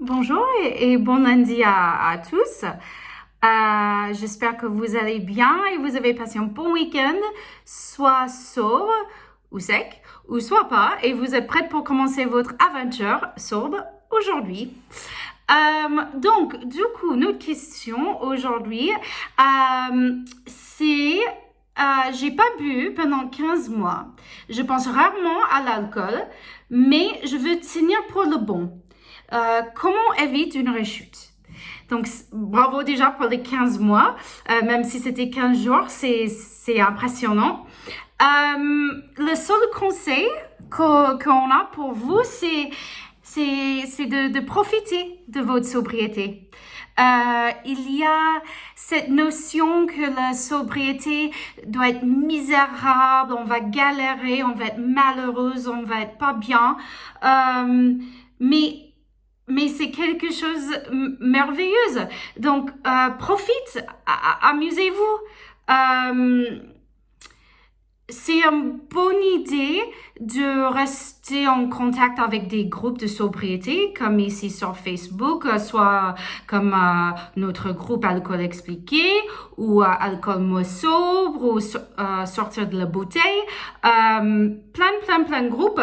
Bonjour et bon lundi à tous. J'espère que vous allez bien et vous avez passé un bon week-end, soit sobre ou sec, ou soit pas, et vous êtes prête pour commencer votre aventure sobre aujourd'hui. Donc, du coup, notre question aujourd'hui, c'est j'ai pas bu pendant 15 mois. Je pense rarement à l'alcool, mais je veux tenir pour le bon. Comment éviter une rechute? Donc, bravo déjà pour les 15 mois, même si c'était 15 jours, c'est impressionnant. Le seul conseil qu'on a pour vous, c'est de profiter de votre sobriété. Il y a cette notion que la sobriété doit être misérable, on va galérer, on va être malheureuse, on va être pas bien. Mais c'est quelque chose de merveilleux. Donc, profite, amusez-vous. C'est une bonne idée de rester en contact avec des groupes de sobriété, comme ici sur Facebook, soit comme notre groupe Alcool Expliqué, ou Alcool Moi Sobre, ou Sortir de la bouteille. Plein de groupes.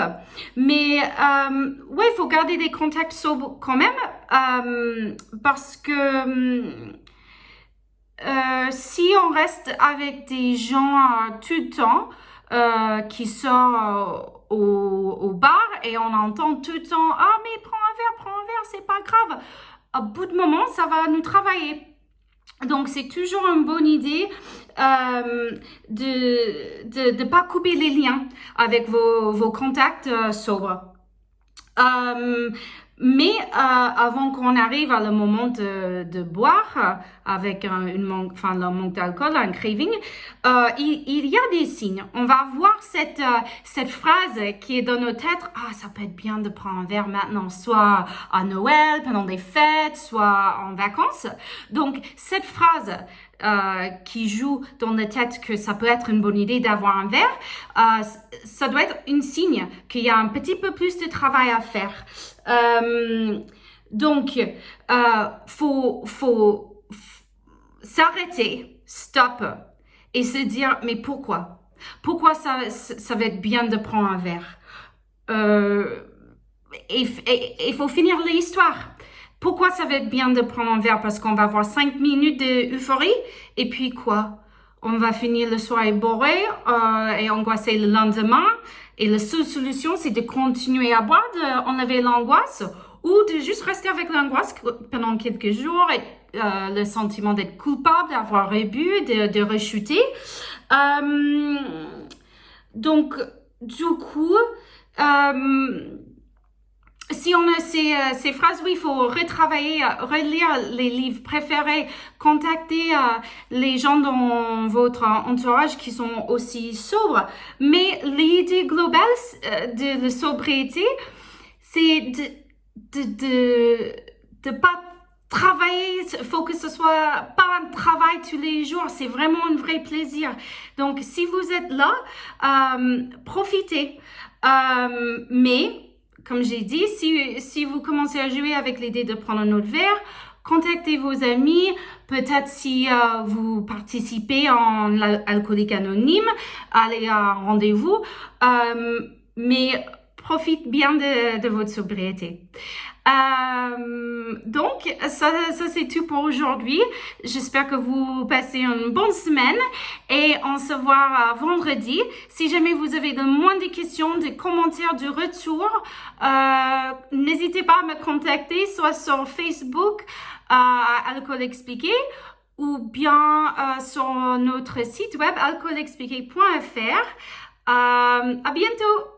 Mais ouais, il faut garder des contacts sobres quand même, parce que si on reste avec des gens tout le temps qui sortent au bar et on entend tout le temps ah mais prends un verre, c'est pas grave. À bout de moment, ça va nous travailler. Donc c'est toujours une bonne idée de pas couper les liens avec vos contacts sobres. Mais avant qu'on arrive à le moment de boire avec le manque d'alcool, un craving, il y a des signes. On va voir cette phrase qui est dans nos têtes. Ah, ça peut être bien de prendre un verre maintenant, soit à Noël, pendant des fêtes, soit en vacances. Donc, cette phrase qui joue dans la tête que ça peut être une bonne idée d'avoir un verre, ça doit être un signe qu'il y a un petit peu plus de travail à faire. Donc, faut s'arrêter, stop, et se dire, mais pourquoi? Pourquoi ça va être bien de prendre un verre? Il faut finir l'histoire. Pourquoi ça va être bien de prendre un verre? Parce qu'on va avoir 5 minutes d'euphorie. Et puis quoi? On va finir le soir bourré et angoissé le lendemain. Et la seule solution, c'est de continuer à boire, d'enlever l'angoisse ou de juste rester avec l'angoisse pendant quelques jours et le sentiment d'être coupable, d'avoir rebu, de rechuter. Donc, du coup, si on a ces phrases, oui, il faut retravailler, relire les livres préférés, contacter les gens dans votre entourage qui sont aussi sobres. Mais l'idée globale de la sobriété, c'est de pas travailler, il faut que ce soit pas un travail tous les jours, c'est vraiment un vrai plaisir. Donc, si vous êtes là, profitez. Mais comme j'ai dit, si vous commencez à jouer avec l'idée de prendre un autre verre, contactez vos amis, peut-être si vous participez en alcoolique anonyme, allez à un rendez-vous, mais profite bien de votre sobriété. Donc, ça c'est tout pour aujourd'hui. J'espère que vous passez une bonne semaine et on se voit vendredi. Si jamais vous avez de moindres questions, des commentaires, du retour, n'hésitez pas à me contacter, soit sur Facebook, Alcool Expliqué, ou bien sur notre site web alcoolexpliqué.fr. À bientôt!